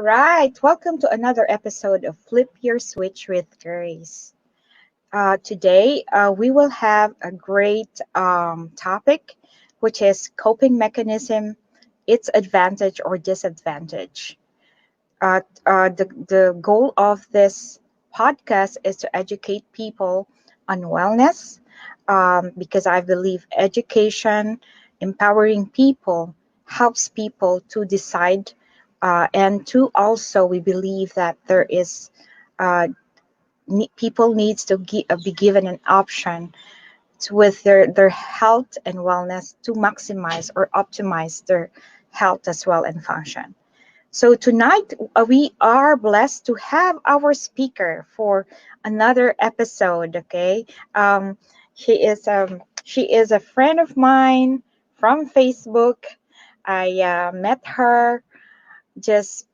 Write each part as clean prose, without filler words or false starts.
right, welcome to another episode of Flip Your Switch with Grace. Today, we will have a great topic, which is coping mechanism, its advantage or disadvantage. The goal of this podcast is to educate people on wellness because I believe education, empowering people, helps people to decide. And to also, we believe that there is uh, people needs to be given an option with their health and wellness to maximize or optimize their health as well and function. So tonight we are blessed to have our speaker for another episode. Okay, um, she is a friend of mine from Facebook. I met her just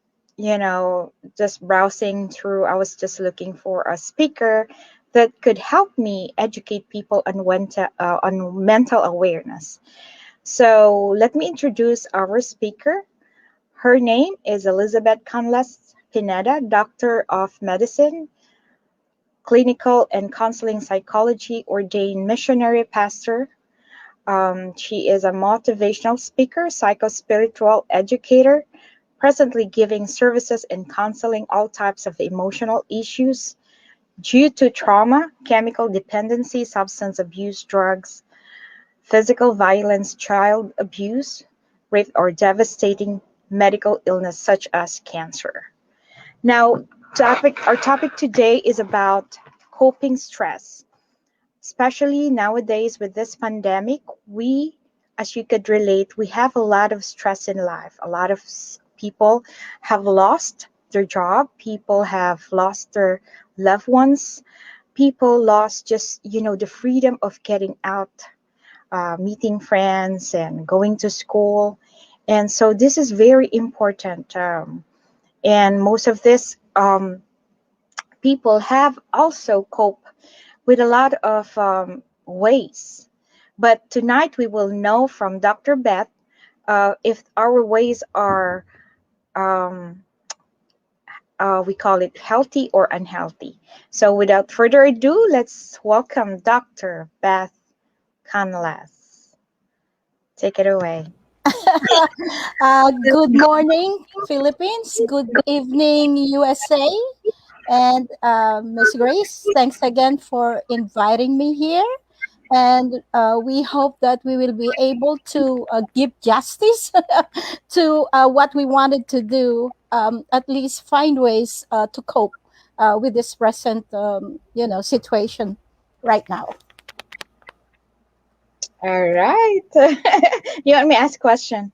just browsing through. I was just looking for a speaker that could help me educate people on mental awareness. So let me introduce our speaker. Her name is Elizabeth Canlas-Pineda, Doctor of Medicine, Clinical and Counseling Psychology, Ordained Missionary Pastor. She is a motivational speaker, psychospiritual educator, presently giving services in counseling all types of emotional issues due to trauma, chemical dependency, substance abuse, drugs, physical violence, child abuse, rape, or devastating medical illness such as cancer. Now, our topic today is about coping stress. Especially nowadays with this pandemic, as you could relate, we have a lot of stress in life. A lot of people have lost their job. People have lost their loved ones. People lost the freedom of getting out, meeting friends and going to school. And so this is very important. And most of this people have also coped with a lot of ways. But tonight we will know from Dr. Beth if our ways are, um, we call it healthy or unhealthy. So without further ado, let's welcome Dr. Beth Canlas. Take it away. Good morning, Philippines. Good evening, USA. And Miss Grace, thanks again for inviting me here. And we hope that we will be able to give justice to what we wanted to do. At least find ways to cope with this present, situation right now. All right. You want me to ask a question?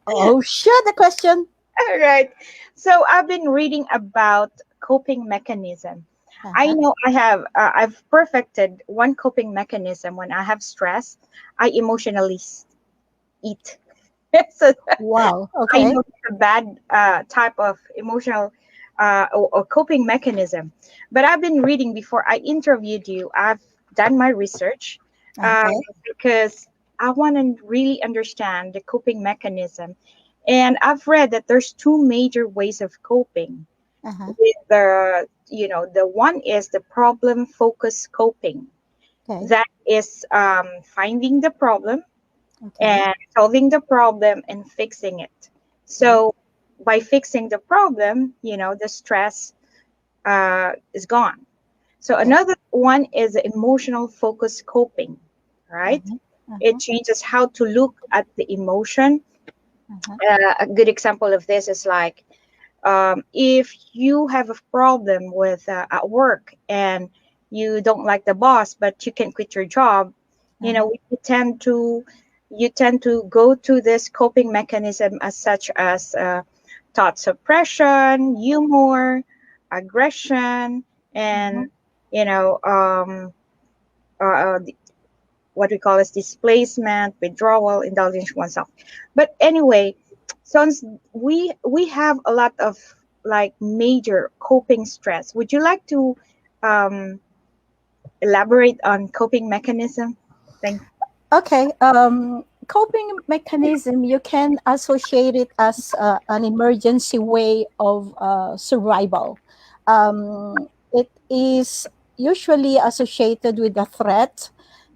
Oh, sure. The question. All right. So I've been reading about coping mechanism. I Uh-huh. know I've perfected one coping mechanism when I have stress. I emotionally eat. So Wow. I Okay. know it's a bad type of emotional or coping mechanism. But I've been reading before I interviewed you. I've done my research um, Okay. because I want to really understand the coping mechanism. And I've read that there's two major ways of coping. Uh-huh. With the one is the problem focused coping. Okay. That is finding the problem Okay. and solving the problem and fixing it. Okay. So by fixing the problem, the stress is gone. So Okay. another one is emotional focus coping, right? Uh-huh. It Uh-huh. changes how to look at the emotion. Uh-huh. A good example of this is like if you have a problem with at work and you don't like the boss, but you can quit your job, Uh-huh. you tend to go to this coping mechanism as such as thought suppression, humor, aggression, Uh-huh. and you know um, uh, uh, what we call as displacement, withdrawal, indulgence oneself. But anyway, since we have a lot of like major coping stress, would you like to um, elaborate on coping mechanism? Thank. Okay. coping mechanism, you can associate it as an emergency way of survival. It is usually associated with a threat,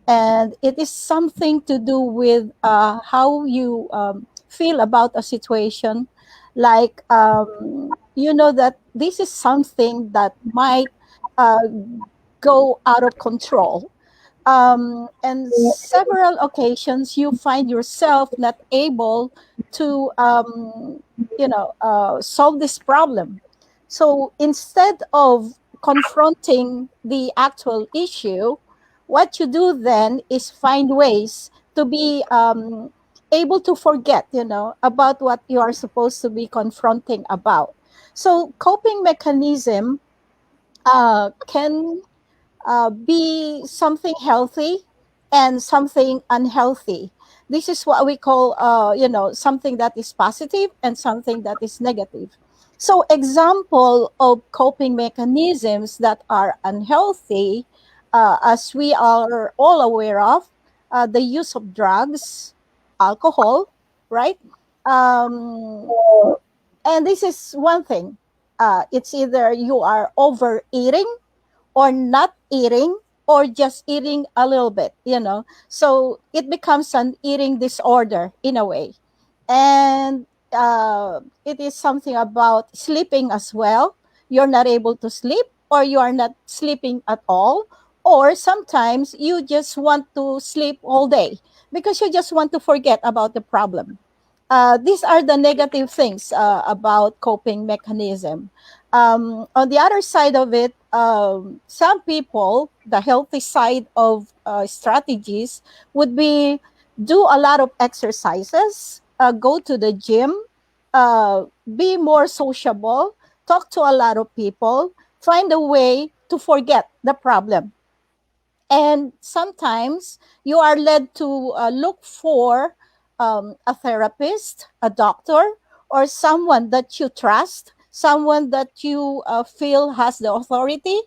and it is something to do with how you feel about a situation. Like, you know that this is something that might uh, go out of control, and several occasions you find yourself not able to solve this problem. So instead of confronting the actual issue, what you do then is find ways to be able to forget, about what you are supposed to be confronting about. So coping mechanism can be something healthy and something unhealthy. This is what we call, something that is positive and something that is negative. So, example of coping mechanisms that are unhealthy, as we are all aware of, the use of drugs, alcohol, right? Um, and this is one thing. It's either you are overeating or not eating or just eating a little bit. So it becomes an eating disorder in a way. And it is something about sleeping as well. You're not able to sleep, or you are not sleeping at all, or sometimes you just want to sleep all day because you just want to forget about the problem. These are the negative things about coping mechanism. On the other side of it, some people, the healthy side of strategies would be do a lot of exercises, go to the gym, be more sociable, talk to a lot of people, find a way to forget the problem. And sometimes you are led to look for a therapist, a doctor, or someone that you trust, someone that you feel has the authority.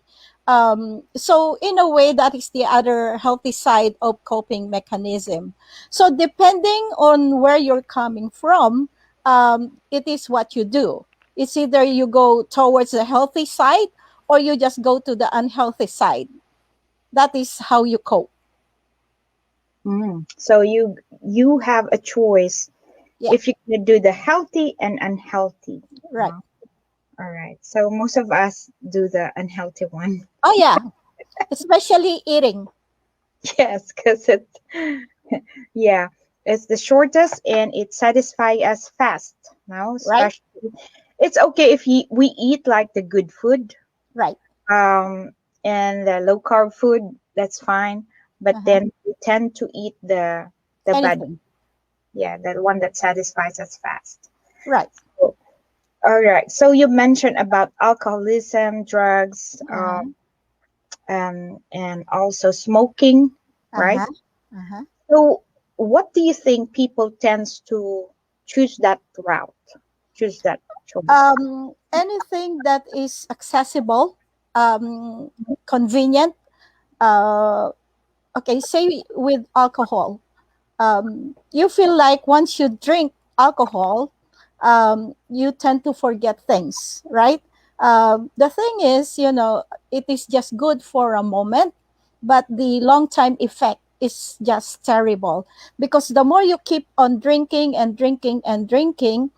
So in a way, that is the other healthy side of coping mechanism. So depending on where you're coming from, it is what you do. It's either you go towards the healthy side or you just go to the unhealthy side. That is how you cope. So you have a choice Yeah, if you can do the healthy and unhealthy. right. All right. So most of us do the unhealthy one. Oh yeah, especially eating, Yes, because it's yeah, it's the shortest and it satisfies us fast. Now, right? especially it's okay if we eat like the good food, Right. um, and the low carb food. That's fine. But Uh-huh. then we tend to eat the bad, Anything. yeah, the one that satisfies us fast. Right. So, all right. So you mentioned about alcoholism, drugs, Uh-huh. and also smoking, right? Uh-huh. Uh-huh. So, what do you think people tends to choose that route, choose that choice? Anything that is accessible, convenient. Uh, okay, say with alcohol. You feel like once you drink alcohol, you tend to forget things, right? The thing is, it is just good for a moment, but the long time effect is just terrible because the more you keep on drinking and drinking and drinking,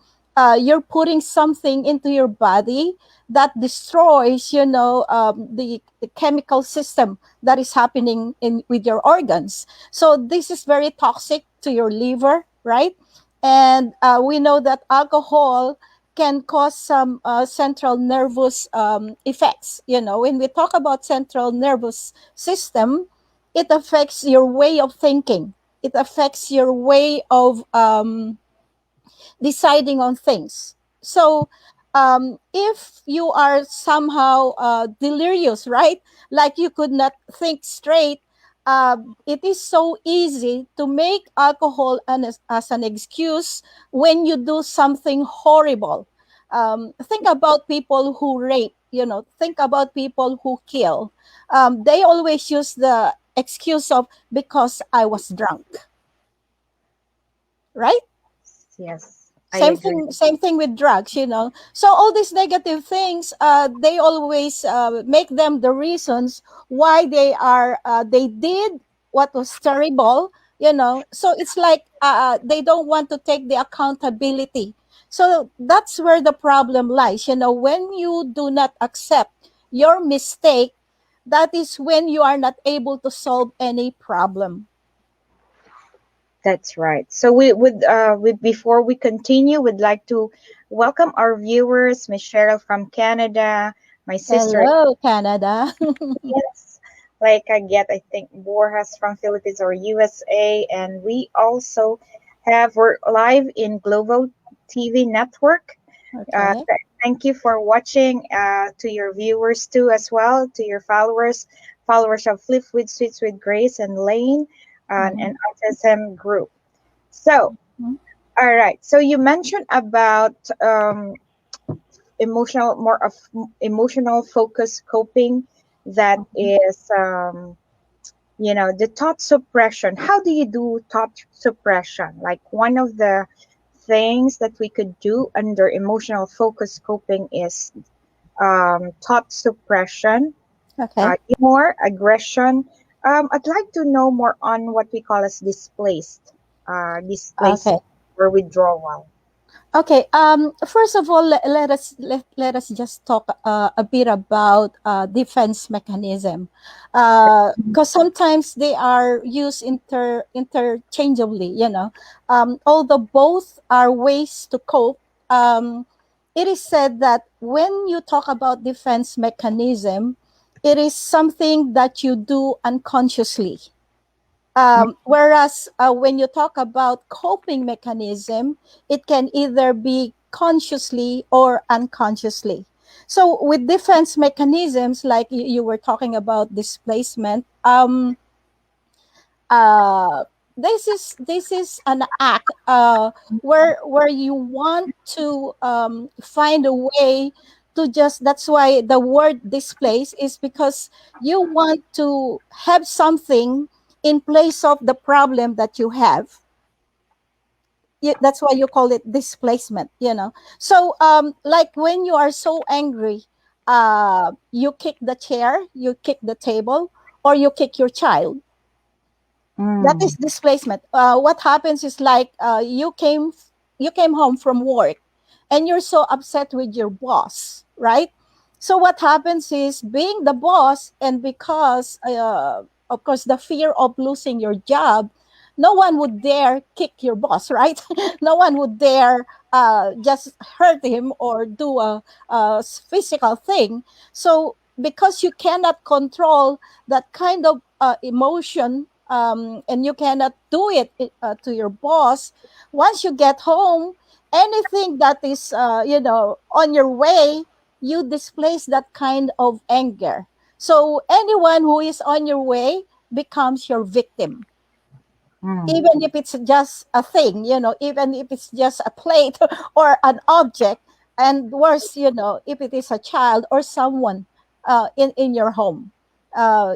you're putting something into your body that destroys, the chemical system that is happening in with your organs. So this is very toxic to your liver, right? And we know that alcohol can cause some central nervous effects. When we talk about central nervous system, it affects your way of thinking. It affects your way of deciding on things. So, if you are somehow delirious, right? Like you could not think straight, it is so easy to make alcohol as an excuse when you do something horrible. Think about people who rape, think about people who kill. They always use the excuse of because I was drunk. right? Yes, I Same agree. thing, same thing with drugs, so all these negative things, they always make them the reasons why they did what was terrible, so it's like they don't want to take the accountability. So that's where the problem lies, when you do not accept your mistake, that is when you are not able to solve any problem. That's right. So we before we continue, we'd like to welcome our viewers, Miss Cheryl from Canada, my sister. Hello, Canada. Yes, like I get, I think Borjas from Philippines or USA, and we also we're live in Global TV Network. Okay. Thank you for watching. To your viewers too, as well, to your followers of Flip with Sweets with Grace and Lane, Mhm. and Autism Group. So, Mhm. all right. So you mentioned about emotional, more of emotional focus coping. That is, the thought suppression. How do you do thought suppression? Like one of the things that we could do under emotional focus coping is thought suppression, Okay. humor, aggression. I'd like to know more on what we call as Okay. displacement or withdrawal. Okay. First of all, let us just talk a bit about defense mechanism, because sometimes they are used interchangeably. Although both are ways to cope. It is said that when you talk about defense mechanism, it is something that you do unconsciously. Whereas when you talk about coping mechanism, it can either be consciously or unconsciously. So with defense mechanisms, like you were talking about displacement, uh, this is an act where you want to find a way to just, that's why the word displace is because you want to have something in place of the problem that you have. That's why you call it displacement, so like when you are so angry, you kick the chair, you kick the table, or you kick your child. That is Mm, displacement. What happens is like you came home from work and you're so upset with your boss, right? So what happens is, being the boss, and because of course the fear of losing your job, no one would dare kick your boss, right? No one would dare just hurt him or do a physical thing. So because you cannot control that kind of emotion, and you cannot do it to your boss, once you get home, anything that is on your way, you displace that kind of anger. So anyone who is on your way becomes your victim, mm, even if it's just a thing, even if it's just a plate or an object, and worse, if it is a child or someone in your home.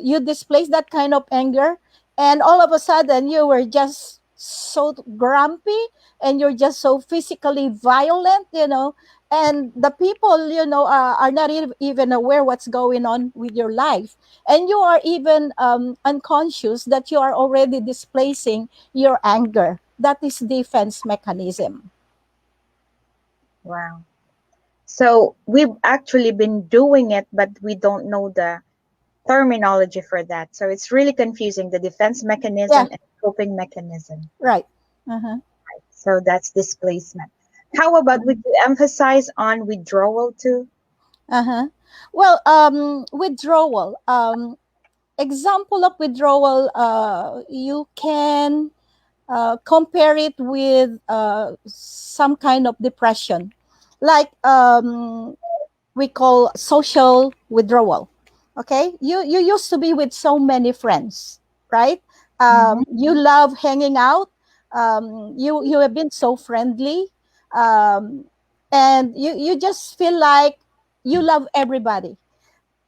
You displace that kind of anger, and all of a sudden you were just so grumpy, and you're just so physically violent, and the people, are not even aware what's going on with your life, and you are even unconscious that you are already displacing your anger. That is defense mechanism. wow. So we've actually been doing it, but we don't know the terminology for that. So it's really confusing, the defense Yeah, mechanism and coping mechanism. right. Uh-huh. So that's displacement. How about would you emphasize on withdrawal too? Uh-huh. Well, withdrawal. Example of withdrawal, you can compare it with some kind of depression. Like we call social withdrawal. Okay, you used to be with so many friends, right? Mm-hmm. You love hanging out. You have been so friendly, um, and you just feel like you love everybody.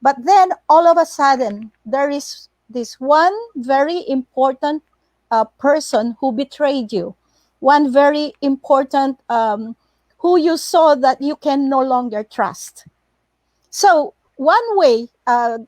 But then all of a sudden, there is this one very important person who betrayed you. one very important, who you saw that you can no longer trust. So one way,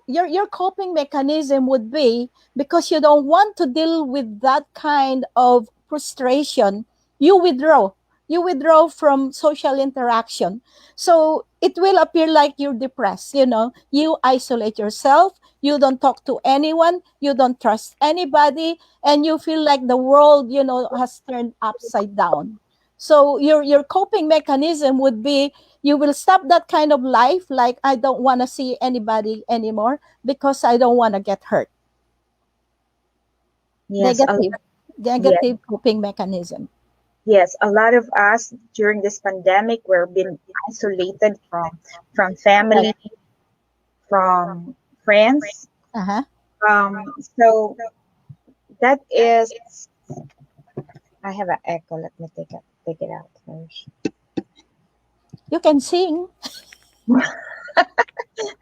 your coping mechanism would be, because you don't want to deal with that kind of frustration, you withdraw. You withdraw from social interaction. So it will appear like you're depressed. You isolate yourself. You don't talk to anyone. You don't trust anybody, and you feel like the world, has turned upside down. So your coping mechanism would be, you will stop that kind of life, like, I don't want to see anybody anymore because I don't want to get hurt. Yes, Negative. yes, Negative coping mechanism. yes. A lot of us during this pandemic, we're being isolated from Correct. family, from friends. Uh-huh. So that is. I have an echo. Let me take it out first. You can sing.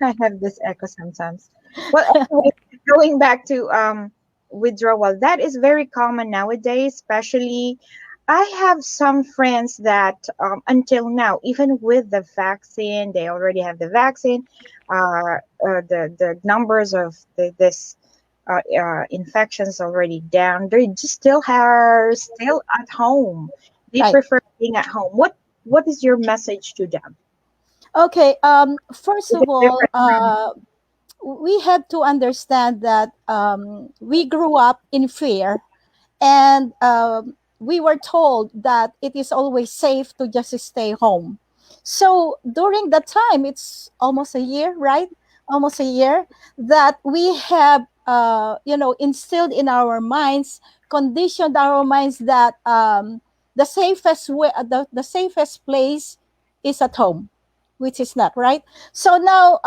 I have this echo sometimes. Well, anyway, going back to withdrawal, that is very common nowadays. Especially, I have some friends that until now, even with the vaccine, they already have the vaccine. The numbers of this infections already down. They just still are still at home. They Right. prefer being at home. What is your message to them? Okay. First Is of it all, different from we have to understand that, we grew up in fear, and we were told that it is always safe to just stay home. So during that time, it's almost a year, right? Almost a year that we have, instilled in our minds, conditioned our minds that, the safest way, the safest place is at home, which is not right. So now,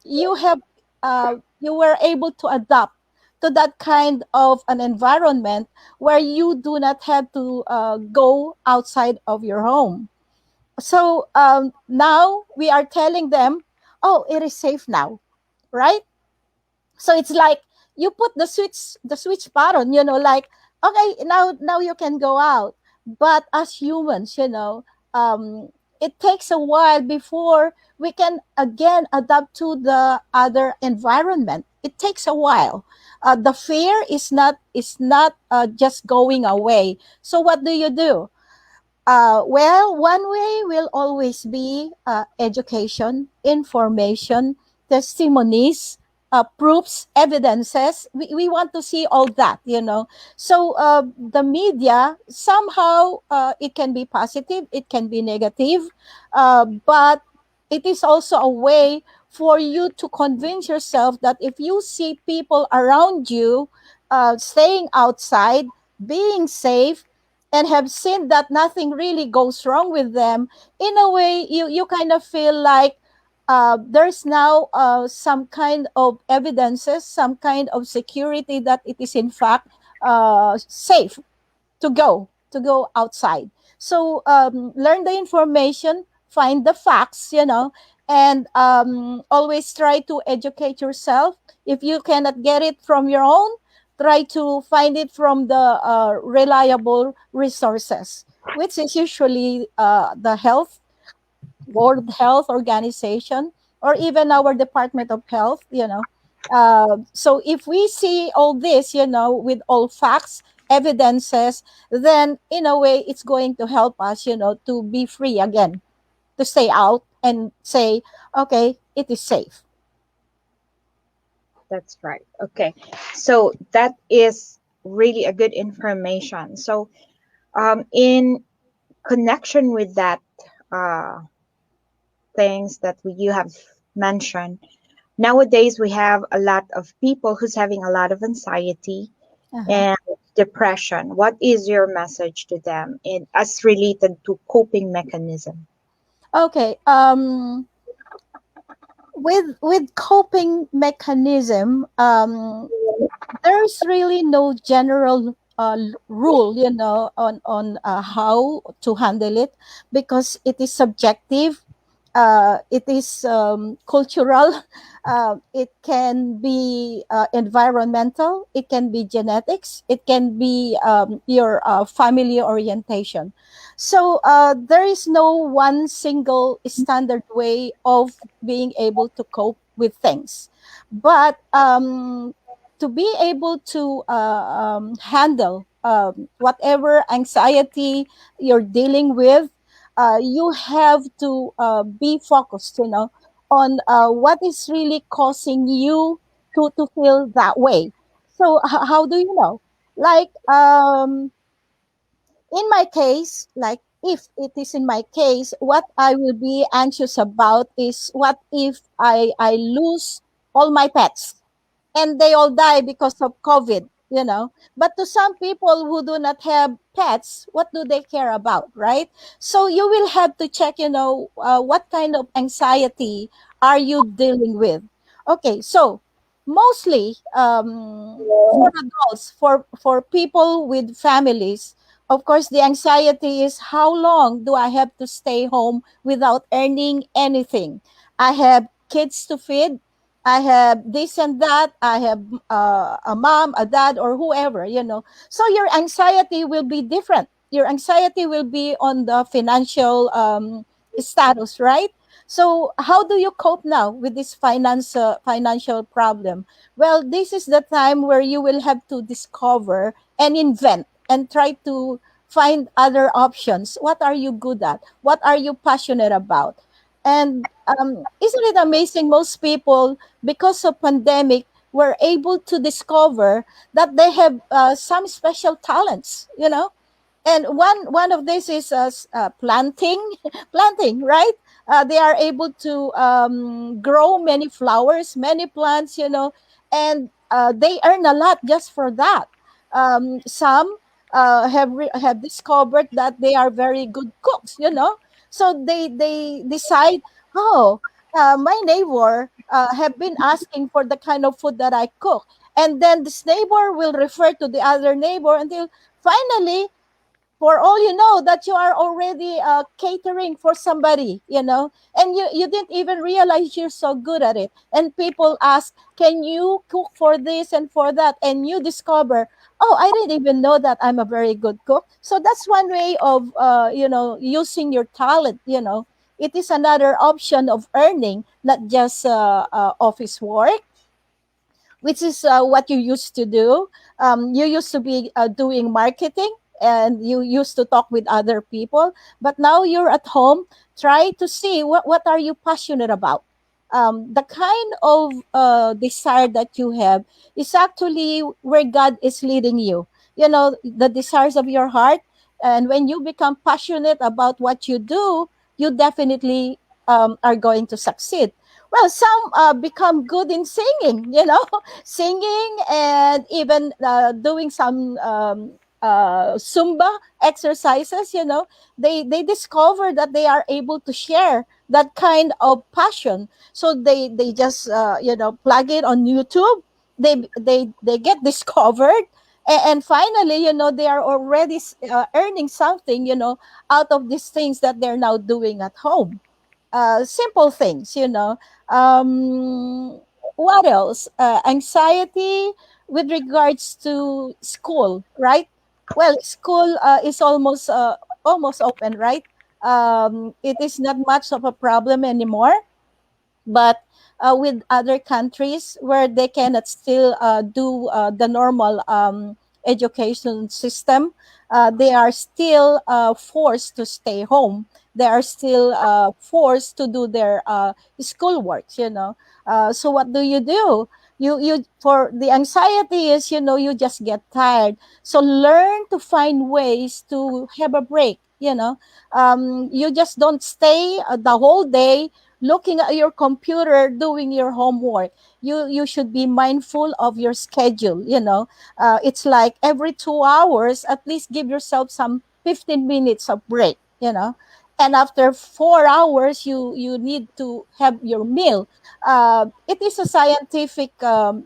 you were able to adapt to that kind of an environment where you do not have to, go outside of your home. So, now we are telling them, oh, it is safe now, right? So it's like you put the switch button, like, okay, now you can go out. But as humans, it takes a while before we can again adapt to the other environment. It takes a while. The fear is not just going away. So what do you do? Well, one way will always be, education, information, testimonies, proofs, evidences. We want to see all that. So, the media, somehow, it can be positive, it can be negative, but it is also a way for you to convince yourself that if you see people around you, staying outside, being safe, and have seen that nothing really goes wrong with them, in a way, you kind of feel like, there's now, some kind of evidences, some kind of security that it is in fact, safe to go outside. So, learn the information, find the facts, and, always try to educate yourself. If you cannot get it from your own, try to find it from the, reliable resources, which is usually, the World Health Organization, or even our Department of Health. So if we see all this, with all facts, evidences, then in a way it's going to help us, to be free again, to stay out and say, okay, it is safe. That's right. Okay. So that is really a good information. So, in connection with that uh, things that you have mentioned, nowadays we have a lot of people who's having a lot of anxiety Uh-huh. and depression. What is your message to them in as related to coping mechanism? Okay. With coping mechanism, there's really no general, rule, on how to handle it, because it is subjective. it is cultural, it can be environmental, it can be genetics, it can be your family orientation. So there is no one single standard way of being able to cope with things. But to be able to handle whatever anxiety you're dealing with, you have to be focused, on what is really causing you to feel that way. So how do you know? Like, in my case, like if it is in my case, what I will be anxious about is what if I lose all my pets and they all die because of COVID. But to some people who do not have pets, what do they care about, right? So you will have to check, what kind of anxiety are you dealing with. Okay, so mostly for adults, for people with families, of course, the anxiety is how long do I have to stay home without earning anything? I have kids to feed. I have this and that. I have a mom, a dad, or whoever. So your anxiety will be different. Your anxiety will be on the financial status, right? So how do you cope now with this financial problem? Well, this is the time where you will have to discover and invent and try to find other options. What are you good at? What are you passionate about? And isn't it amazing? Most people, because of pandemic, were able to discover that they have some special talents. And one of this is planting, planting, right? They are able to grow many flowers, many plants, and they earn a lot just for that. Some have discovered that they are very good cooks, so they decide, oh, my neighbor have been asking for the kind of food that I cook, and then this neighbor will refer to the other neighbor until finally, for all you know, that you are already catering for somebody, and you didn't even realize you're so good at it, and people ask, can you cook for this and for that, and you discover, oh, I didn't even know that I'm a very good cook. So that's one way of using your talent. It is another option of earning, not just office work, which is what you used to do. You used to be doing marketing, and you used to talk with other people, but now you're at home. Try to see what are you passionate about. The kind of desire that you have is actually where God is leading you. The desires of your heart. And when you become passionate about what you do, you definitely are going to succeed. Well, some become good in singing, singing, and even doing some Zumba exercises. They discover that they are able to share that kind of passion. So they just plug it on YouTube. They get discovered, and finally, they are already earning something, out of these things that they're now doing at home. Simple things, what else? Anxiety with regards to school, right? Well, school is almost open, right? It is not much of a problem anymore, but with other countries where they cannot still do the normal education system, they are still forced to stay home. They are still forced to do their schoolwork. So what do? You for the anxiety is, you just get tired. So learn to find ways to have a break. You just don't stay the whole day looking at your computer doing your homework. You should be mindful of your schedule. It's like every 2 hours, at least give yourself some 15 minutes of break. And after 4 hours, you need to have your meal. It is a scientific what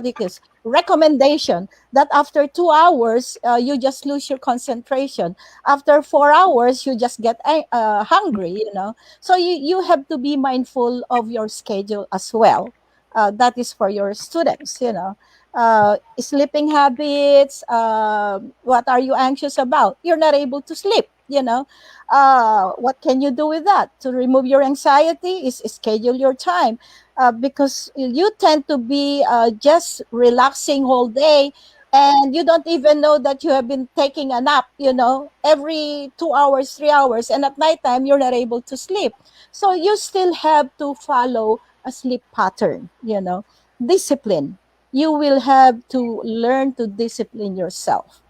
it is recommendation that after 2 hours you just lose your concentration. After 4 hours you just get hungry, so you have to be mindful of your schedule as well. That is for your students, sleeping habits. What are you anxious about? You're not able to sleep, what can you do with that to remove your anxiety? Is schedule your time, because you tend to be just relaxing whole day, and you don't even know that you have been taking a nap, every 2 hours, 3 hours, and at nighttime you're not able to sleep. So you still have to follow a sleep pattern, discipline. You will have to learn to discipline yourself.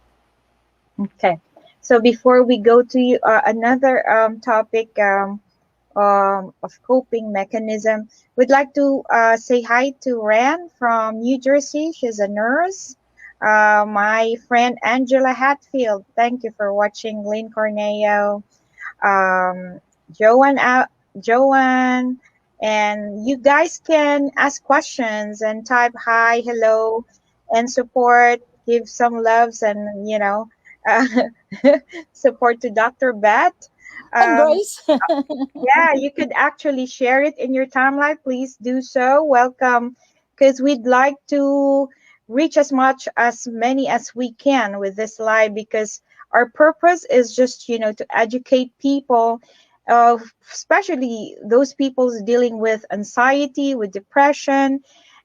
Okay. So before we go to another topic of coping mechanism, we'd like to say hi to Ran from New Jersey. She's a nurse. My friend Angela Hatfield. Thank you for watching. Lynn Corneo, um, Joanne, Joanne, and you guys can ask questions and type hi, hello, and support. Give some loves and uh, support to Dr. Beth. And Um, Grace. yeah, you could actually share it in your timeline. Please do so. Welcome, because we'd like to reach as many as we can with this live, because our purpose is just, to educate people, especially those people dealing with anxiety, with depression,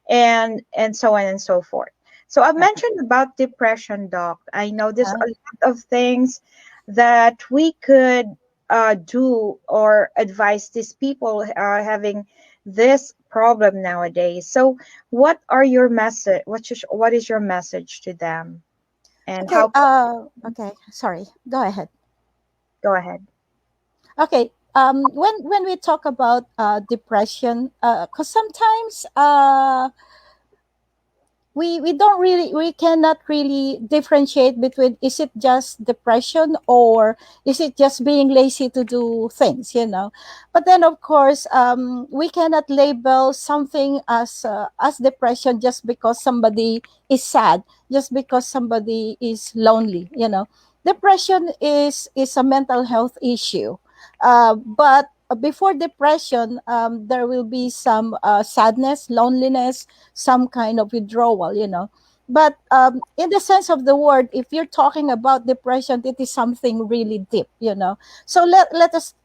and so on and so forth. So I mentioned about depression, Doc. I know there's a lot of things that we could do or advise these people having this problem nowadays. So, what are your message? What is your message to them, and Okay. how? Okay. Sorry. Go ahead. Go ahead. Okay. When we talk about depression, because sometimes we cannot really differentiate between, is it just depression or is it just being lazy to do things, but then of course we cannot label something as depression just because somebody is sad, just because somebody is lonely. Depression is a mental health issue, but before depression, there will be some sadness, loneliness, some kind of withdrawal. But in the sense of the word, if you're talking about depression, it is something really deep. So let us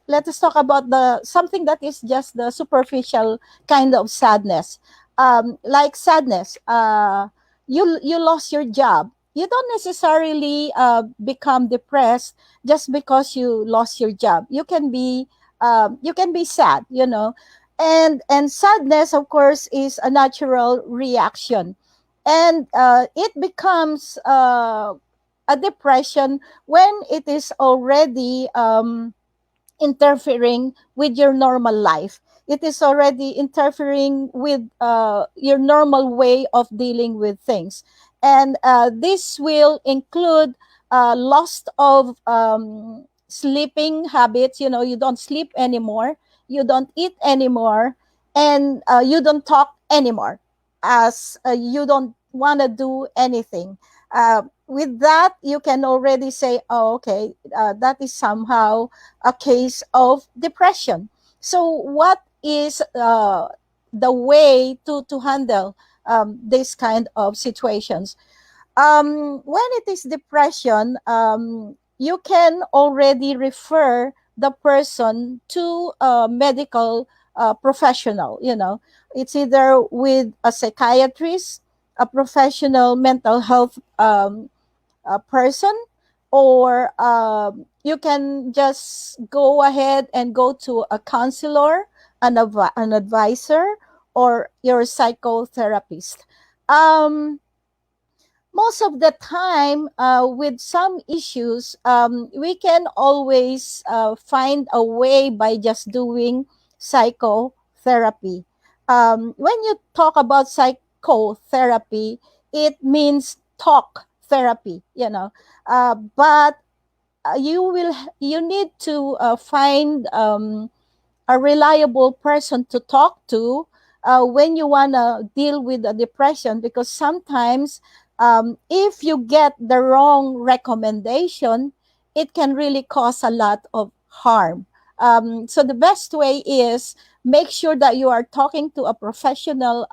talk about the something that is just the superficial kind of sadness. Like sadness, you lost your job. You don't necessarily become depressed just because you lost your job. You can be sad, and sadness, of course, is a natural reaction, and it becomes a depression when it is already interfering with your normal life. It is already interfering with your normal way of dealing with things. And this will include loss of sleeping habits. You don't sleep anymore, you don't eat anymore, and you don't talk anymore, as you don't want to do anything. With that, you can already say, oh, okay, that is somehow a case of depression. So, what is the way to handle this kind of situations? When it is depression, you can already refer the person to a medical professional. It's either with a psychiatrist, a professional mental health person, or you can just go ahead and go to a counselor, an advisor, or your psychotherapist. Um, Most of the time, with some issues, we can always find a way by just doing psychotherapy. When you talk about psychotherapy, it means talk therapy, but you need to find a reliable person to talk to, when you want to deal with the depression, because sometimes if you get the wrong recommendation, it can really cause a lot of harm. So the best way is make sure that you are talking to a professional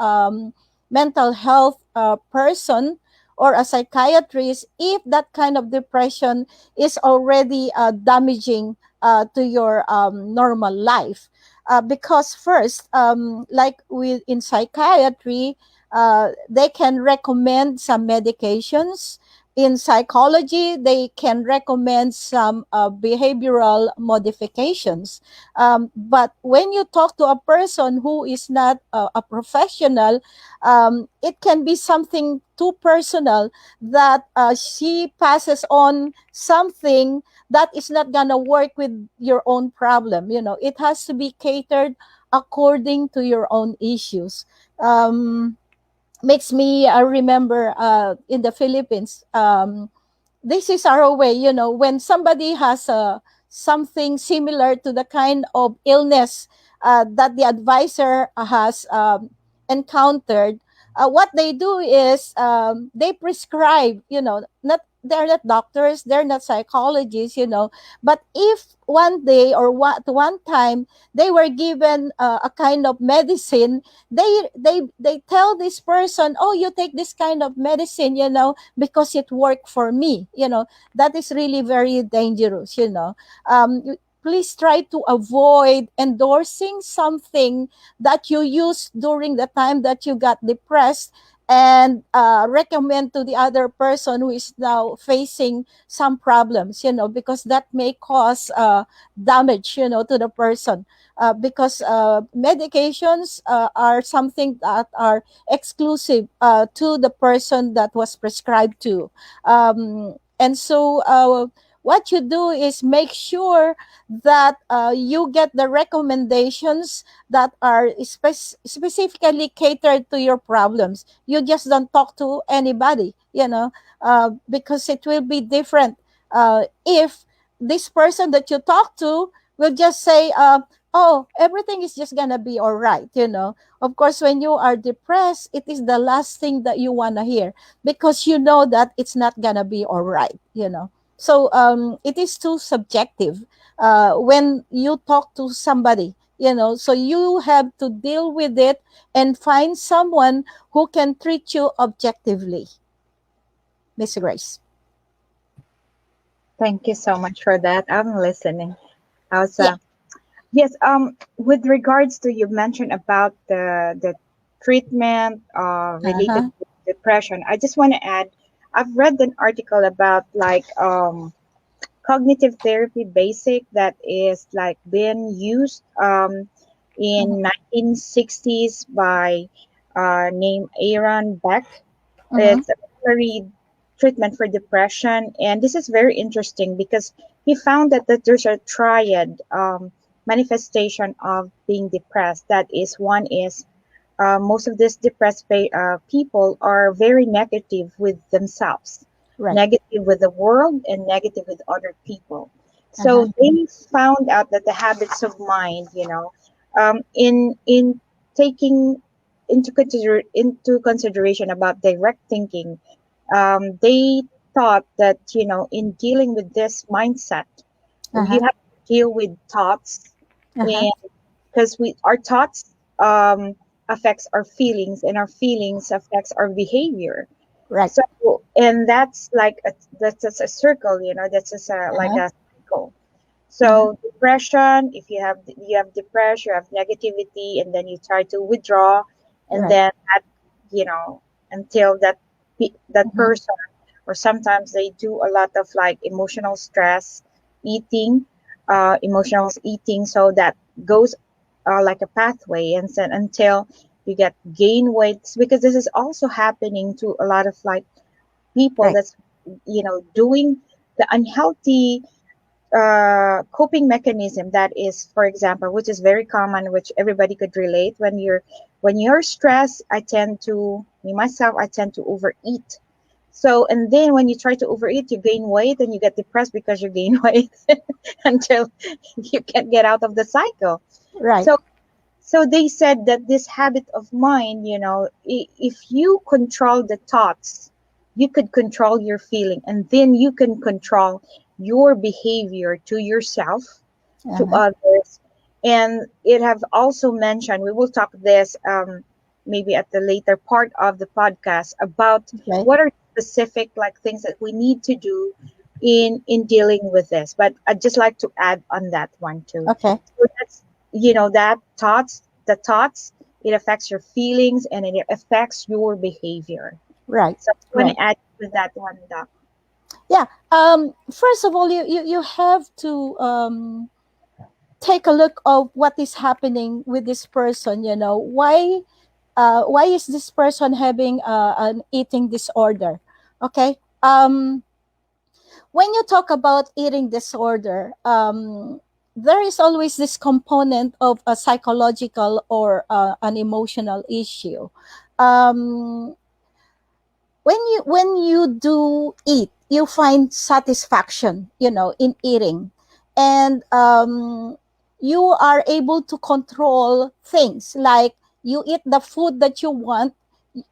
mental health person or a psychiatrist if that kind of depression is already damaging to your normal life. Because first, like with in psychiatry, they can recommend some medications. In psychology, they can recommend some behavioral modifications. But when you talk to a person who is not a professional, it can be something too personal that she passes on something that is not gonna work with your own problem. You know, it has to be catered according to your own issues. Makes me remember in the Philippines. This is our way, you know, when somebody has something similar to the kind of illness that the advisor has encountered. What they do is they prescribe, you know, not they're not doctors, they're not psychologists, you know, but if one day or one time they were given a kind of medicine, they tell this person, oh, you take this kind of medicine, you know, because it worked for me. You know, that is really very dangerous. You know, please try to avoid endorsing something that you used during the time that you got depressed, and recommend to the other person who is now facing some problems, you know, because that may cause damage, you know, to the person. Because medications are something that are exclusive to the person that was prescribed to. And so what you do is make sure that you get the recommendations that are specifically catered to your problems. You just don't talk to anybody, you know, because it will be different if this person that you talk to will just say, oh, everything is just gonna be all right, you know. Of course, when you are depressed, it is the last thing that you want to hear, because you know that it's not gonna be all right, you know. So it is too subjective when you talk to somebody, you know. So you have to deal with it and find someone who can treat you objectively. Miss Grace. Thank you so much for that. I'm listening. How's Yeah. Yes, with regards to you mentioned about the treatment related Uh-huh. to depression, I just want to add, I've read an article about like cognitive therapy basic that is like been used Mhm. in 1960s by named Aaron Beck. Mhm. It's a primary treatment for depression, and this is very interesting because he found that there's a triad manifestation of being depressed. That is, one is most of these depressed people are very negative with themselves, Right. negative with the world, and negative with other people. Uh-huh. So they found out that the habits of mind, in taking into consideration about direct thinking, they thought that in dealing with this mindset, you Uh-huh. have to deal with thoughts, Uh-huh. and because we our thoughts affects our feelings, and our feelings affects our behavior. Right. So, and that's a circle, that's just like Uh-huh. a cycle. Uh-huh. So depression, if you have depression, you have negativity, and then you try to withdraw, and Right. then that, you know until that Mhm. person, or sometimes they do a lot of like emotional stress eating, so that goes like a pathway, and then until you get gain weight, because this is also happening to a lot of like people Right. that's doing the unhealthy coping mechanism, that is, for example, which is very common, which everybody could relate. When you're stressed, me myself, I tend to overeat. So, and then when you try to overeat, you gain weight, and you get depressed because you gain weight until you can't get out of the cycle. Right. So So they said that this habit of mind, if you control the thoughts, you could control your feeling, and then you can control your behavior to yourself, to Uh-huh. others. And it have also mentioned, we will talk this maybe at the later part of the podcast, about Okay. what are specific like things that we need to do in dealing with this. But I'd just like to add on that one too. Okay. So that's, that the thoughts, it affects your feelings and it affects your behavior. Right. So I want Right. to add with that one, Doc. Yeah. First of all, you have to take a look of what is happening with this person. Why is this person having an eating disorder? Okay. When you talk about eating disorder, there is always this component of a psychological or an emotional issue. Um, when you do eat, you find satisfaction, in eating, and you are able to control things like you eat the food that you want,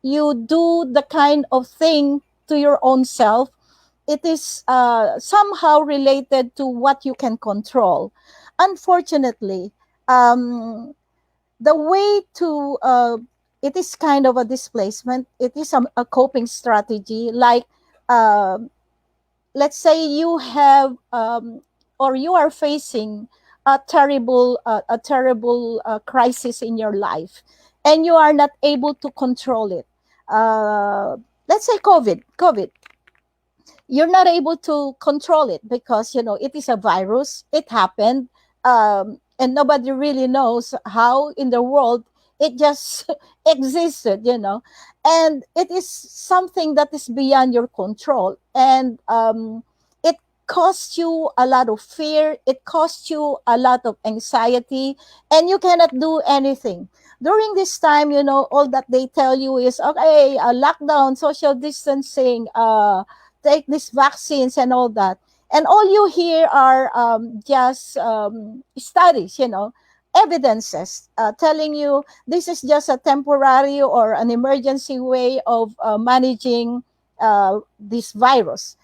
you do the kind of thing to your own self. It is somehow related to what you can control. Unfortunately, um, the way to it is kind of a displacement. It is a coping strategy. Like, um let's say you have or you are facing a terrible crisis in your life, and you are not able to control it. Uh, let's say COVID, you're not able to control it because it is a virus. It happened, and nobody really knows how in the world it just existed, and it is something that is beyond your control. And it costs you a lot of fear, it costs you a lot of anxiety, and you cannot do anything during this time. All that they tell you is, okay, lockdown, social distancing, take these vaccines and all that. And all you hear are just studies, evidences telling you this is just a temporary or an emergency way of managing this virus.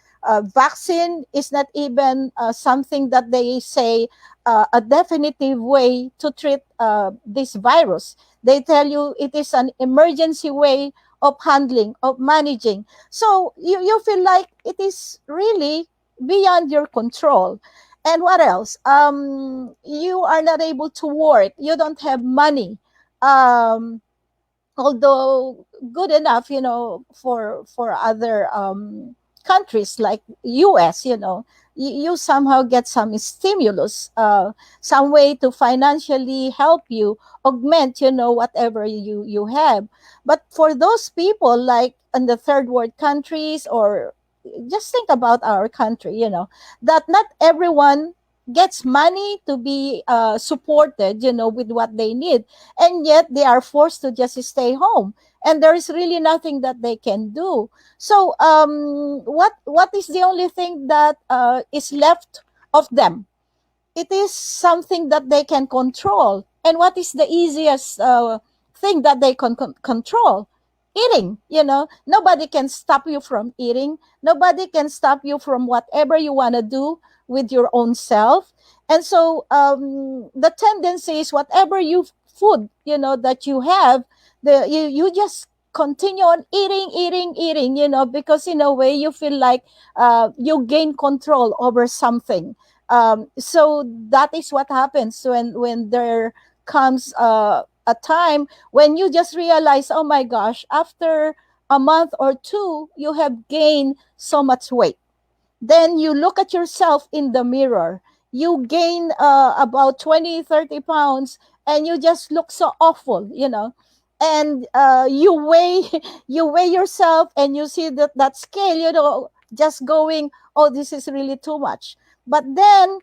Vaccine is not even something that they say a definitive way to treat this virus. They tell you it is an emergency way of handling, of managing. So you feel like it is really beyond your control. And what else? You are not able to work. You don't have money. Um, Although good enough, for other countries like US, you somehow get some stimulus, some way to financially help you augment, whatever you have. But for those people like in the third world countries, or just think about our country, that not everyone gets money to be supported, with what they need, and yet they are forced to just stay home, and there is really nothing that they can do. So what is the only thing that is left of them? It is something that they can control. And what is the easiest thing that they can control? Eating. Nobody can stop you from eating. Nobody can stop you from whatever you want to do with your own self. And so the tendency is whatever you food, that you have, you just continue on eating, eating, eating, because in a way you feel like you gain control over something. So that is what happens when there comes a time when you just realize, oh my gosh, after a month or two you have gained so much weight. Then you look at yourself in the mirror, you gain about 20-30 pounds, and you just look so awful, and you weigh you weigh yourself, and you see that scale, just going, oh, this is really too much. But then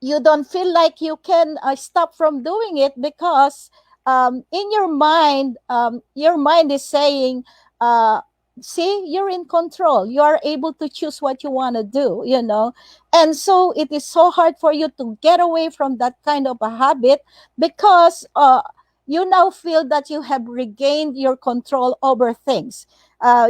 you don't feel like you can stop from doing it, because in your mind is saying, See, you're in control, you are able to choose what you want to do, and so it is so hard for you to get away from that kind of a habit, because you now feel that you have regained your control over things.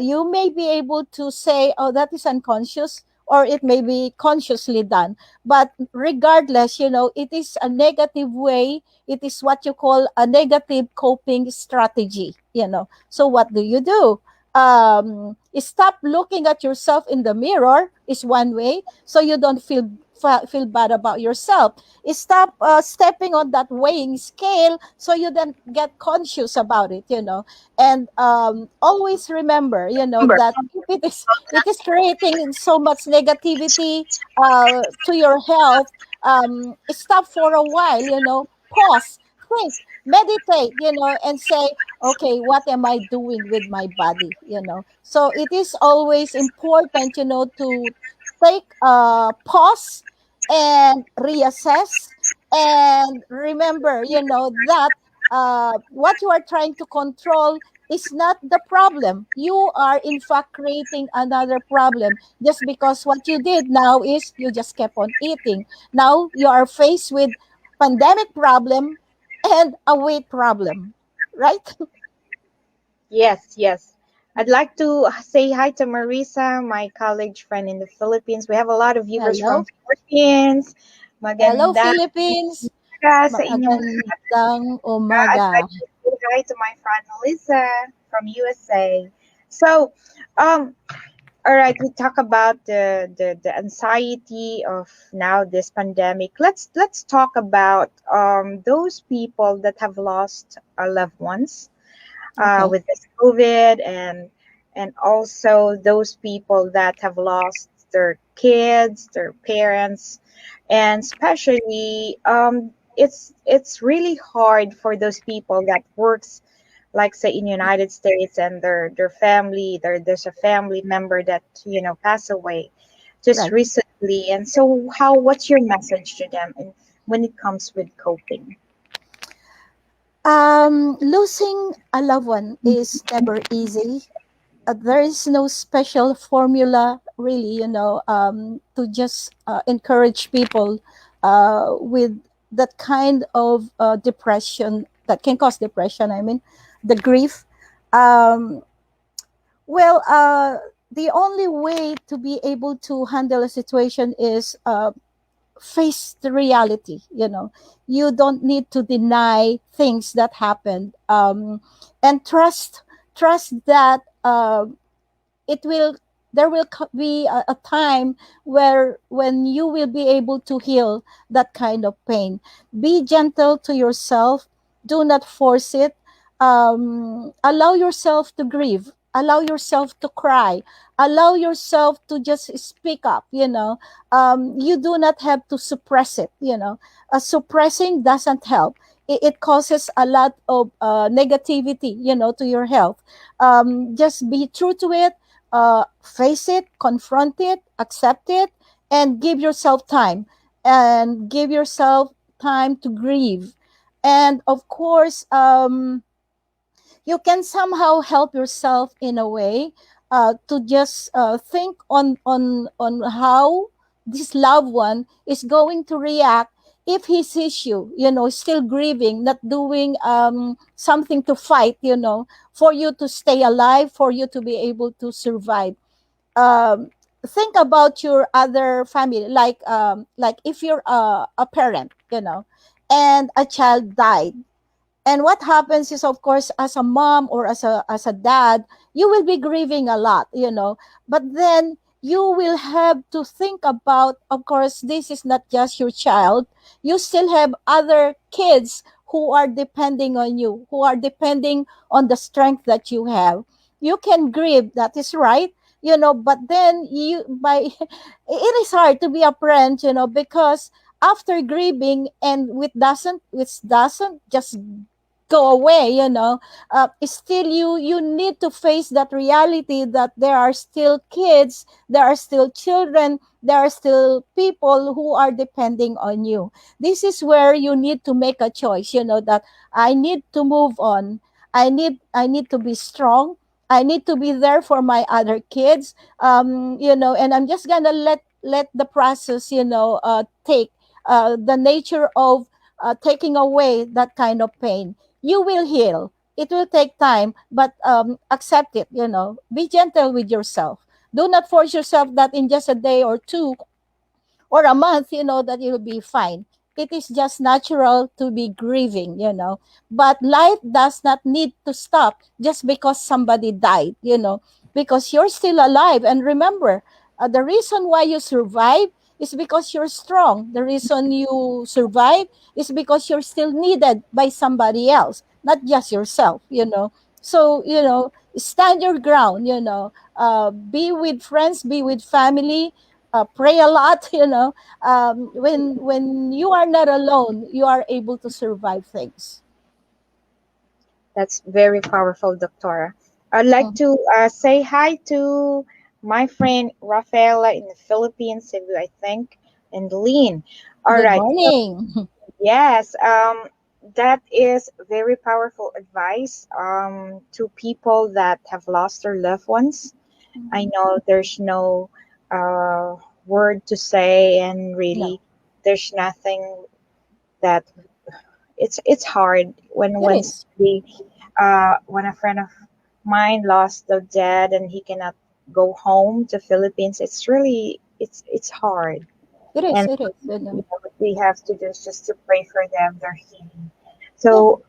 You may be able to say, oh, that is unconscious, or it may be consciously done, but regardless, it is a negative way. It is what you call a negative coping strategy. So what do? Stop looking at yourself in the mirror is one way, so you don't feel bad about yourself. Stop stepping on that weighing scale, so you then get conscious about it. And always remember, that if it is creating so much negativity to your health, stop for a while. Pause, think, meditate, and say, okay, what am I doing with my body? So it is always important, to take a pause and reassess, and remember, that what you are trying to control is not the problem. You are in fact creating another problem, just because what you did now is you just kept on eating. Now you are faced with pandemic problem and a weight problem, right? Yes, yes. I'd like to say hi to Marisa, my college friend in the Philippines. We have a lot of viewers from Hello. Philippines. Hello, Magandang Philippines. umaga sa inyong lahat. Magandang I'd umaga. like to say hi to my friend Melissa from USA. So, um, all right, we talk about the anxiety of now this pandemic. Let's talk about those people that have lost loved ones Okay. with this COVID, and also those people that have lost their kids, their parents, and especially it's really hard for those people that works like say in United States, and their family there's a family member that passed away just Right. recently. And so how what's your message to them when it comes with coping? Losing a loved one is never easy. There is no special formula, really, to just encourage people with that kind of depression, that can cause depression. I mean, the grief. Um, well, the only way to be able to handle a situation is face the reality. You don't need to deny things that happened, and trust that it will there will be a time where when you will be able to heal that kind of pain. Be gentle to yourself, do not force it. Allow yourself to grieve, allow yourself to cry, allow yourself to just speak up. You do not have to suppress it. Suppressing doesn't help. It causes a lot of negativity, to your health. Just be true to it, face it, confront it, accept it, and give yourself time. And give yourself time to grieve. And of course, you can somehow help yourself in a way to just think on how this loved one is going to react if he sees you, still grieving, not doing something to fight, for you to stay alive, for you to be able to survive. um, think about your other family, like if you're a parent, and a child died. And what happens is, of course, as a mom or as a dad, you will be grieving a lot, but then you will have to think about, of course, this is not just your child. You still have other kids who are depending on you, who are depending on the strength that you have. You can grieve, that is right, but then you by it is hard to be a parent, because after grieving, and which doesn't just go away, still you need to face that reality, that there are still kids, there are still children, there are still people who are depending on you. This is where you need to make a choice, that I need to move on. I need to be strong. I need to be there for my other kids. And I'm just gonna let the process, take the nature of taking away that kind of pain. You will heal. It will take time, but accept it. Be gentle with yourself. Do not force yourself that in just a day or two or a month, that you'll be fine. It is just natural to be grieving, But life does not need to stop just because somebody died, because you're still alive. And remember, the reason why you survive is because you're strong. The reason you survive is because you're still needed by somebody else, not just yourself, So, stand your ground, be with friends, be with family, pray a lot. When you are not alone, you are able to survive things. That's very powerful, Doctora. I'd like Mm. to say hi to my friend Rafaela in the Philippines, Cebu, I think, and Lean. All Good right. So, morning. yes, that is very powerful advice to people that have lost their loved ones. I know there's no word to say, and No, really, there's nothing that it's hard it when is. somebody when a friend of mine lost their dad and he cannot go home to Philippines. It's really it's hard, It is. and It is. what we have to do is just to pray for them, their healing. Yeah. So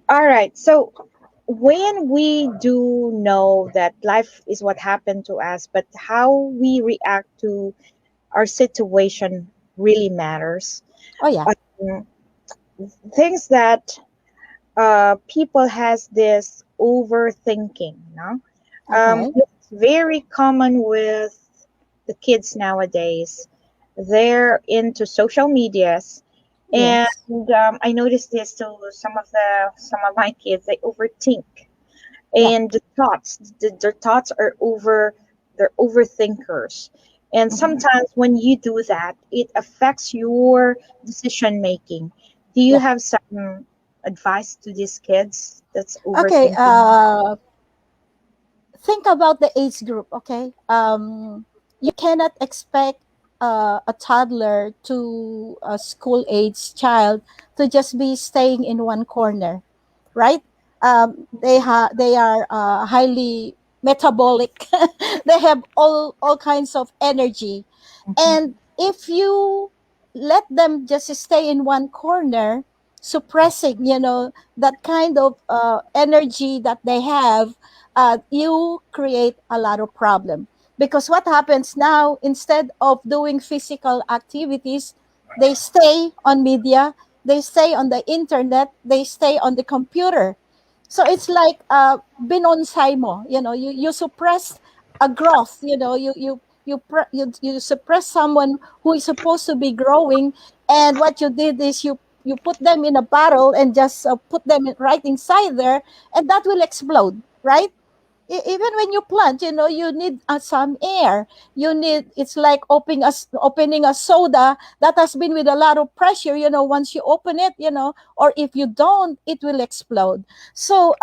all right. So when we do know that life is what happened to us, but how we react to our situation really matters. Oh yeah. Um, things that people has this overthinking, no? Okay. It's very common with the kids nowadays. They're into social medias, and Yes. I noticed this to some of my kids. They overthink, Yeah. and their thoughts are they're overthinkers. And Hmm. sometimes when you do that, it affects your decision making. Do you Yeah. have some advice to these kids that's Okay. overthinking? Think about the age group. Okay. You cannot expect a toddler to a school age child to just be staying in one corner, right? They are highly metabolic. They have all kinds of energy, and if you let them just stay in one corner, suppressing, that kind of energy that they have, you create a lot of problem. Because what happens now, instead of doing physical activities, they stay on media, they stay on the internet, they stay on the computer. So it's like binonsay mo, you suppress a growth, you suppress someone who is supposed to be growing, and what you did is you put them in a barrel and just put them right inside there, and that will explode, right? Even when you plant, you need some air. You need, it's like opening a soda that has been with a lot of pressure. Once you open it, or if you don't, it will explode. So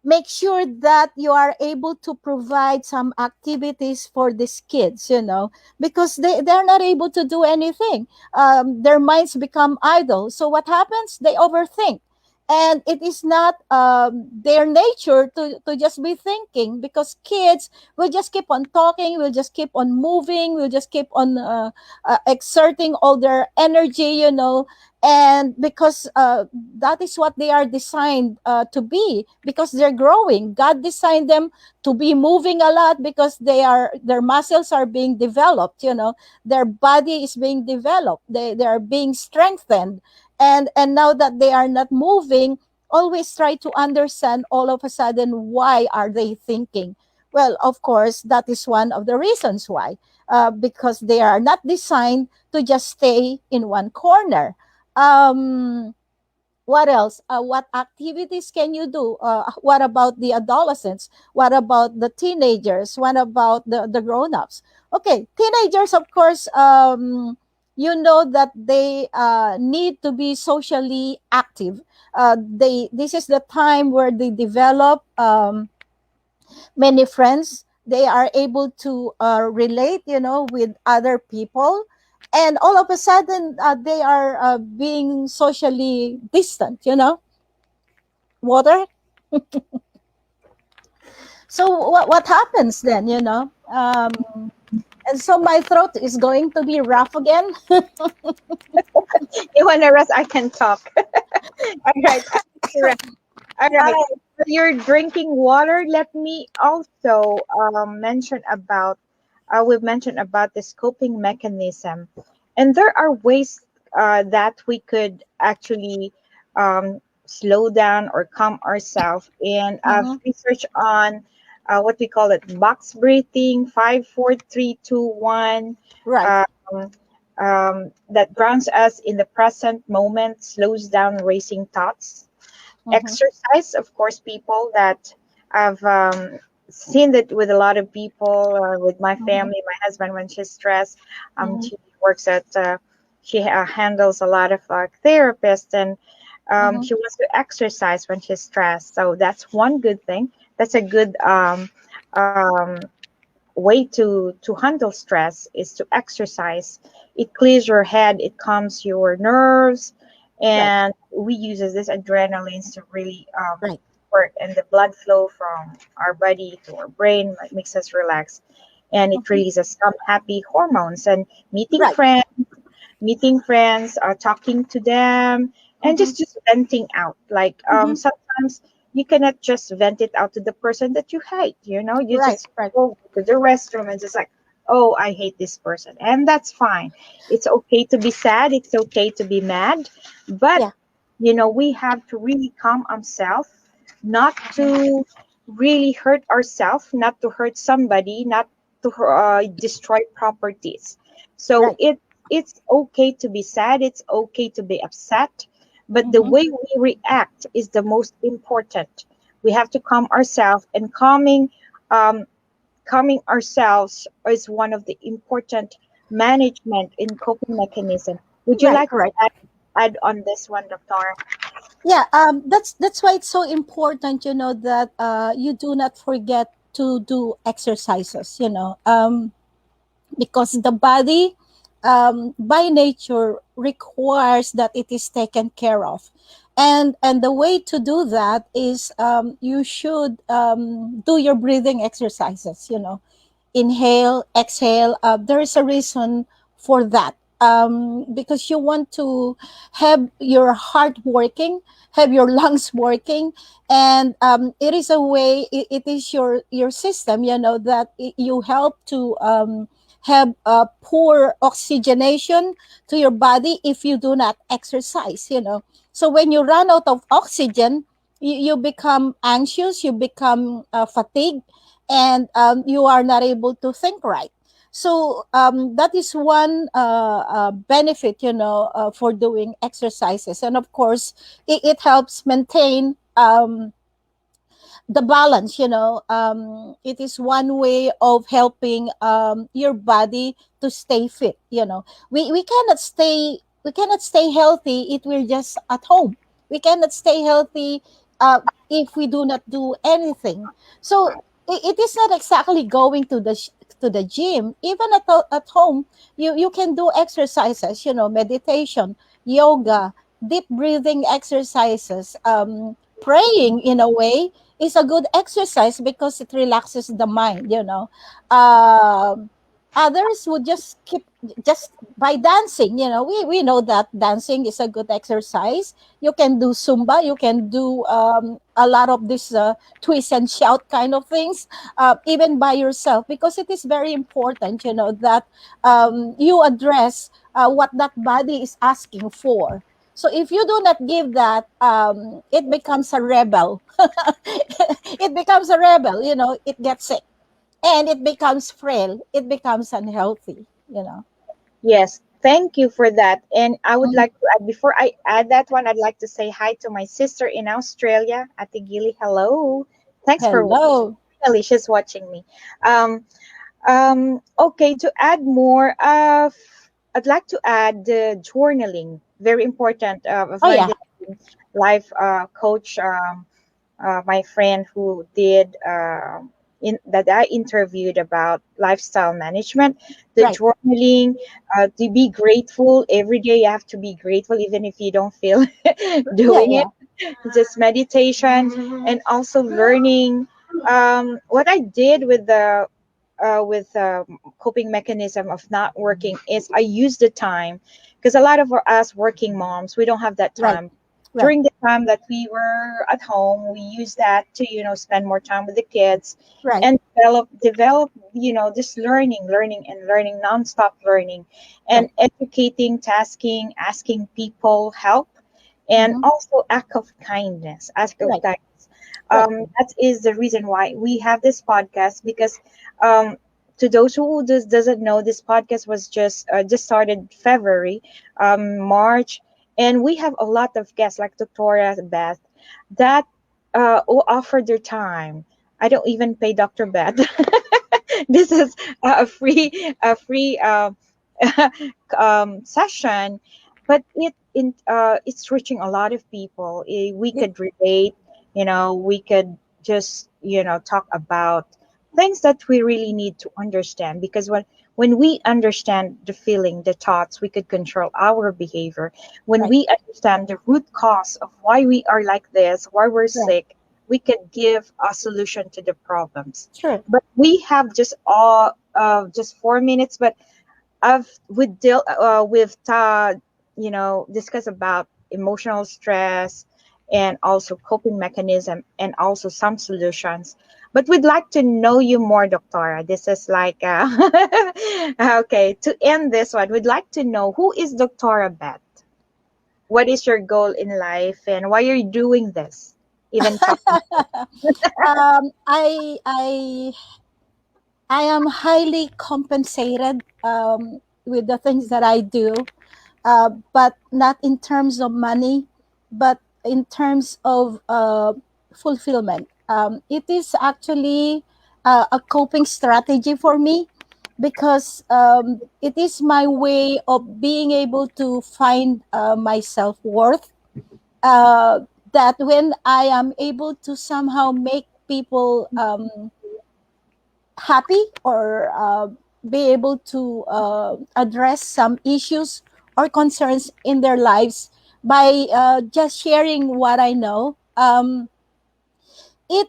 make sure that you are able to provide some activities for these kids, because they're not able to do anything. Their minds become idle. So what happens? They overthink. And it is not their nature to just be thinking, because kids will just keep on talking, will just keep on moving, will just keep on exerting all their energy, and because that is what they are designed to be, because they're growing. God designed them to be moving a lot because their muscles are being developed, their body is being developed, they are being strengthened. And now that they are not moving, always try to understand all of a sudden why are they thinking. Well, of course, that is one of the reasons why, because they are not designed to just stay in one corner. um what else? What activities can you do? What about the adolescents? What about the teenagers? What about the grown-ups? Okay, teenagers, of course, you know that they need to be socially active. They This is the time where they develop many friends. They are able to relate, with other people, and all of a sudden they are being socially distant. Water. So what happens then? And so my throat is going to be rough again. You want to rest? I can talk. All right. All right. So you're drinking water. Let me also mention about we've mentioned about this coping mechanism, and there are ways that we could actually slow down or calm ourselves. And I've Mhm. researched on what we call it box breathing, 5, 4, 3, 2, 1. Right. Um, that grounds us in the present moment, slows down racing thoughts. Mhm. Exercise, of course, people that I've seen that with a lot of people, with my Mhm. family, my husband, when she's stressed, Mhm. she works at, she handles a lot of therapists, and Mhm. she wants to exercise when she's stressed. So that's one good thing. That's a good way to handle stress is to exercise. It clears your head, it calms your nerves, Right. and we uses this adrenaline to really Right. work, and the blood flow from our body to our brain makes us relax, and it Mhm. releases some happy hormones. And meeting Right. friends, talking to them, and Mhm. just venting out. Like Mhm. sometimes you cannot just vent it out to the person that you hate. You Right. just Right. go to the restroom and just like, oh, I hate this person, and that's fine. It's okay to be sad. It's okay to be mad, but Yeah. we have to really calm ourselves, not Mhm. to really hurt ourselves, not to hurt somebody, not to destroy properties. So Right. it's okay to be sad, it's okay to be upset, but the Mhm. way we react is the most important. We have to calm ourselves, and um, calming ourselves is one of the important management in coping mechanism. Would you Right. like to Right. add on this one, Doctor? Yeah. That's why it's so important. That you do not forget to do exercises. Because the body, by nature, requires that it is taken care of, and the way to do that is, you should do your breathing exercises. Inhale, exhale. There is a reason for that. Because you want to have your heart working, have your lungs working, and it is a way. It is your system. That you help to have poor oxygenation to your body if you do not exercise. So when you run out of oxygen, you become anxious, you become fatigued, and you are not able to think right. So that is one benefit, for doing exercises. And of course, it helps maintain the balance. It is one way of helping your body to stay fit. We cannot stay healthy if we're just at home. We cannot stay healthy if we do not do anything. So it is not exactly going to the gym. Even at home, you can do exercises, meditation, yoga, deep breathing exercises, praying in a way is a good exercise because it relaxes the mind. um, Others would just by dancing. We know that dancing is a good exercise. You can do zumba, you can do a lot of this twist and shout kind of things, even by yourself, because it is very important, that you address what that body is asking for. So if you do not give that, it becomes a rebel. It becomes a rebel. It gets sick, and it becomes frail. It becomes unhealthy. Yes, thank you for that. And I would Mhm. like to add, before I add that one, I'd like to say hi to my sister in Australia, Ate Gili. Hello. Thanks for watching. Hello. She's watching me. Okay, to add more, I'd like to add the journaling. Very important. I've Oh learned yeah. it in life coach. My friend who did in that I interviewed about lifestyle management, the Right. journaling, to be grateful every day. You have to be grateful even if you don't feel Yeah, doing it. yeah. Just meditation and also learning. What I did with coping mechanism of not working is I use the time, because a lot of us working moms, we don't have that Right. time. Right. During the time that we were at home, we use that to spend more time with the kids Right. and develop just learning nonstop learning and Right. educating, tasking, asking people help, and Mm-hmm. also act of Right. kindness. Right. That is the reason why we have this podcast, because um, to those who doesn't know, this podcast was just started February, March, and we have a lot of guests like Doctora Beth that who offered their time. I don't even pay Dr. Beth. This is a free session, but it's reaching a lot of people. We It, could relate, we could just talk about things that we really need to understand, because when we understand the feeling, the thoughts, we could control our behavior. When right. we understand the root cause of why we are like this, why we're Right. sick, we could give a solution to the problems. Sure. But we have just 4 minutes, but we've discussed about emotional stress and also coping mechanism and also some solutions. But we'd like to know you more, Doctora. This is like okay. To end this one, we'd like to know, who is Doctora Beth? What is your goal in life, and why are you doing this? Even talking. I am highly compensated with the things that I do, but not in terms of money, but in terms of fulfillment. It is actually a coping strategy for me, because it is my way of being able to find my self worth. Uh, that when I am able to somehow make people happy, or be able to address some issues or concerns in their lives by just sharing what I know, it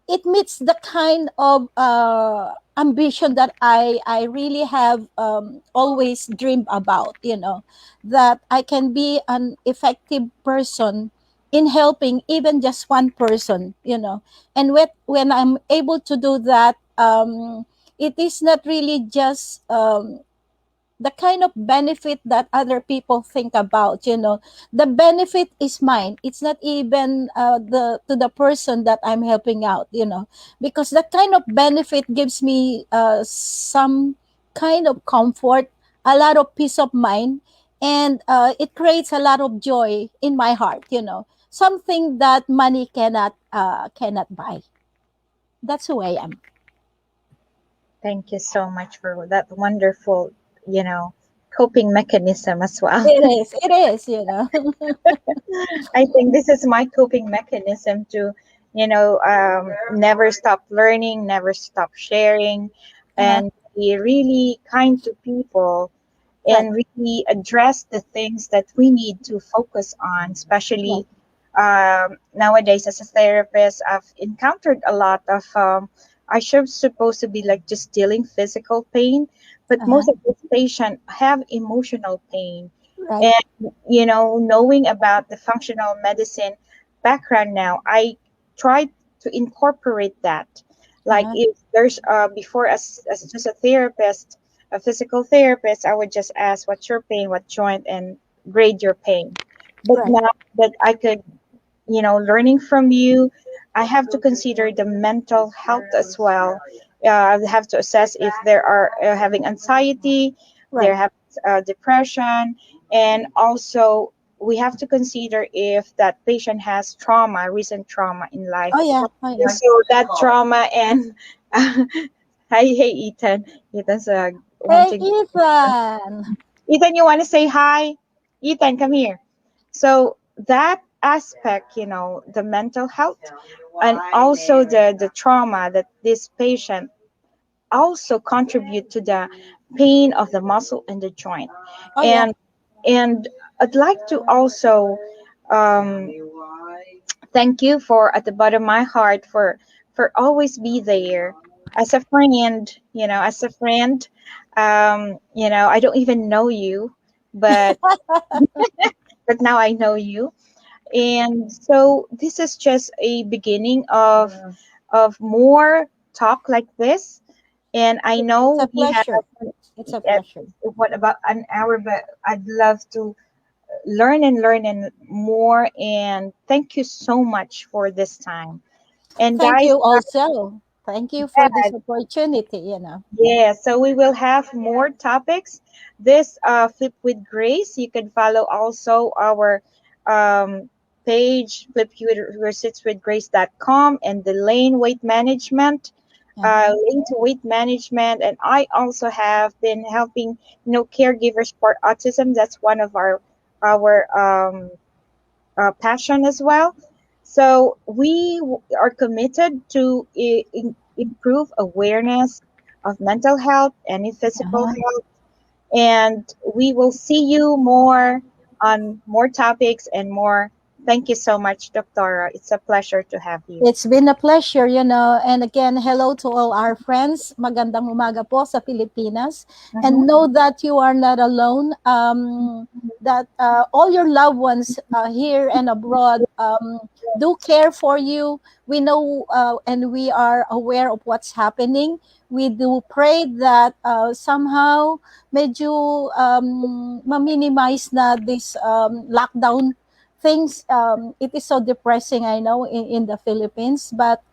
it meets the kind of ambition that I really have always dreamed about, that I can be an effective person in helping even just one person, and when I'm able to do that, it is not really just the kind of benefit that other people think about. The benefit is mine. It's not even the to the person that I'm helping out, because that kind of benefit gives me some kind of comfort, a lot of peace of mind, and it creates a lot of joy in my heart, something that money cannot buy. That's who I am. Thank you so much for that wonderful, you know, coping mechanism as well. It is. I think this is my coping mechanism to, never stop learning, never stop sharing, uh, and be really kind to people right, and really address the things that we need to focus on, right. especially nowadays as a therapist. I've encountered a lot of, I should supposed to be like just dealing physical pain, but Uh-huh. most of these patients have emotional pain. Right. And knowing about the functional medicine background now, I try to incorporate that. Like Uh-huh. if there's before, as just a therapist, a physical therapist, I would just ask what's your pain, what joint, and grade your pain. But Right. now that I could, learning from you, I have to consider the mental health as well. I have to assess if they are having anxiety, they're Right. having depression, and also we have to consider if that patient has trauma, recent trauma in life. Oh yeah. Oh yeah. So that trauma and hi, hey Ethan. Ethan's Hey, wanting. Ethan. Ethan, you want to say hi? Ethan, come here. So that aspect, the mental health and also the trauma that this patient also contribute to the pain of the muscle and the joint. Oh yeah. And and I'd like to also um, thank you for at the bottom of my heart for always be there as a friend, I don't even know you, but now I know you. And so this is just a beginning of more talk like this. And I It's a know we have pleasure. It's a uh, pleasure. what about an hour, but I'd love to learn and more. And thank you so much for this time. And Thank guys, you also. Thank you for this opportunity. yeah, so we will have more topics. This Flip with Grace, you can follow also our um, page, flipwithgrace.com, and the Lane Weight Management, Uh-huh. Lane to Weight Management. And I also have been helping, caregivers for autism. That's one of our passion as well. So we are committed to improve awareness of mental health and physical Uh-huh. health. And we will see you more on more topics and more. Thank you so much, Doctora. It's a pleasure to have you. It's been a pleasure. And again, hello to all our friends. Magandang umaga po sa Pilipinas. And Mhm. know that you are not alone. That all your loved ones here and abroad do care for you. We know and we are aware of what's happening. We do pray that somehow medyo ma-minimize na this lockdown things. It is so depressing, I know, in the Philippines, but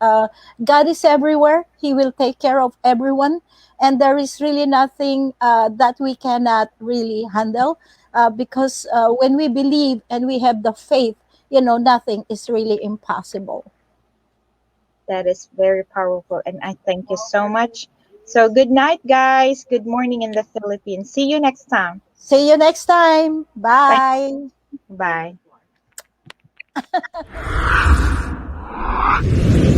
God is everywhere. He will take care of everyone, and there is really nothing that we cannot really handle, because when we believe and we have the faith, nothing is really impossible. That is very powerful. And I thank you so much. So, good night, guys. Good morning in the Philippines. See you next time. See you next time. Thank Bye. Bye.